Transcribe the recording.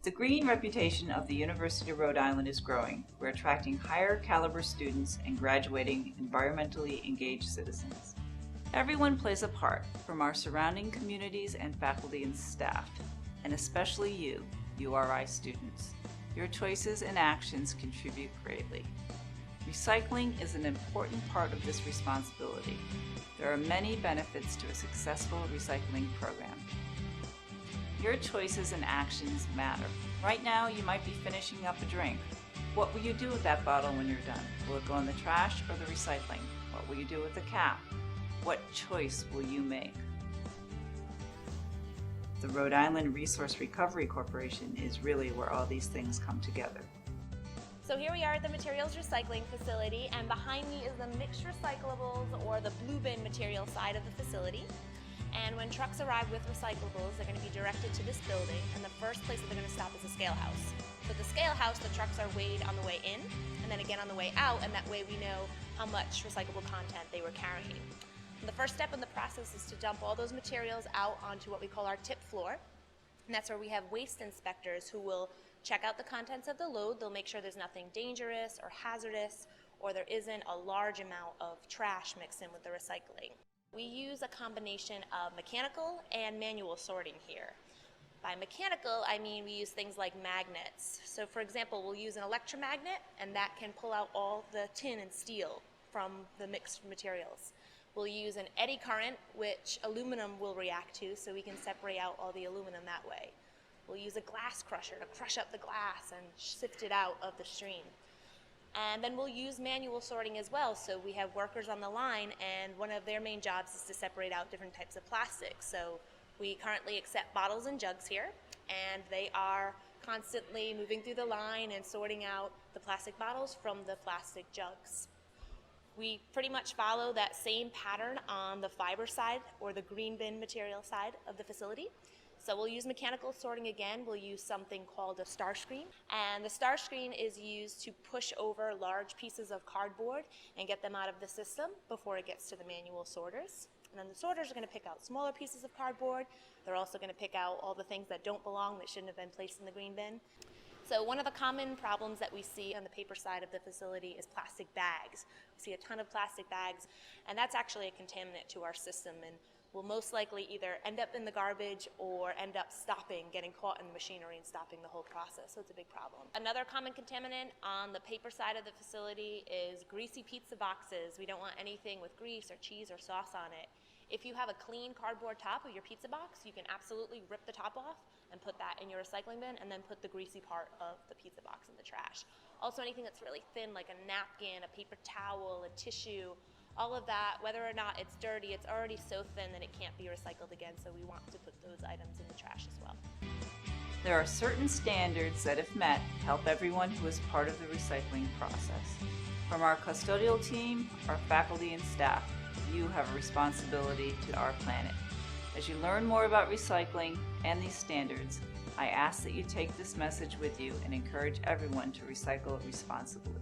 The green reputation of the University of Rhode Island is growing. We're attracting higher caliber students and graduating environmentally engaged citizens. Everyone plays a part, from our surrounding communities and faculty and staff, and especially you, URI students. Your choices and actions contribute greatly. Recycling is an important part of this responsibility. There are many benefits to a successful recycling program. Your choices and actions matter. Right now, you might be finishing up a drink. What will you do with that bottle when you're done? Will it go in the trash or the recycling? What will you do with the cap? What choice will you make? The Rhode Island Resource Recovery Corporation is really where all these things come together. So here we are at the materials recycling facility, and behind me is the mixed recyclables, or the blue bin material side of the facility. And when trucks arrive with recyclables, they're going to be directed to this building, and the first place that they're going to stop is the scale house. So the scale house, the trucks are weighed on the way in, and then again on the way out, and that way we know how much recyclable content they were carrying. And the first step in the process is to dump all those materials out onto what we call our tip floor, and that's where we have waste inspectors who will check out the contents of the load. They'll make sure there's nothing dangerous or hazardous, or there isn't a large amount of trash mixed in with the recycling. We use a combination of mechanical and manual sorting here. By mechanical, I mean we use things like magnets. So for example, we'll use an electromagnet, and that can pull out all the tin and steel from the mixed materials. We'll use an eddy current, which aluminum will react to, so we can separate out all the aluminum that way. We'll use a glass crusher to crush up the glass and sift it out of the stream. And then we'll use manual sorting as well. So we have workers on the line, and one of their main jobs is to separate out different types of plastics. So we currently accept bottles and jugs here, and they are constantly moving through the line and sorting out the plastic bottles from the plastic jugs. We pretty much follow that same pattern on the fiber side, or the green bin material side of the facility. So we'll use mechanical sorting again. We'll use something called a star screen. And the star screen is used to push over large pieces of cardboard and get them out of the system before it gets to the manual sorters. And then the sorters are going to pick out smaller pieces of cardboard. They're also going to pick out all the things that don't belong, that shouldn't have been placed in the green bin. So one of the common problems that we see on the paper side of the facility is plastic bags. We see a ton of plastic bags, and that's actually a contaminant to our system, and will most likely either end up in the garbage or end up getting caught in the machinery and stopping the whole process. So it's a big problem. Another common contaminant on the paper side of the facility is greasy pizza boxes. We don't want anything with grease or cheese or sauce on it. If you have a clean cardboard top of your pizza box, you can absolutely rip the top off and put that in your recycling bin, and then put the greasy part of the pizza box in the trash. Also, anything that's really thin, like a napkin, a paper towel, a tissue, all of that, whether or not it's dirty, it's already so thin that it can't be recycled again, so we want to put those items in the trash as well. There are certain standards that, if met, help everyone who is part of the recycling process. From our custodial team, our faculty and staff, you have a responsibility to our planet. As you learn more about recycling and these standards, I ask that you take this message with you and encourage everyone to recycle responsibly.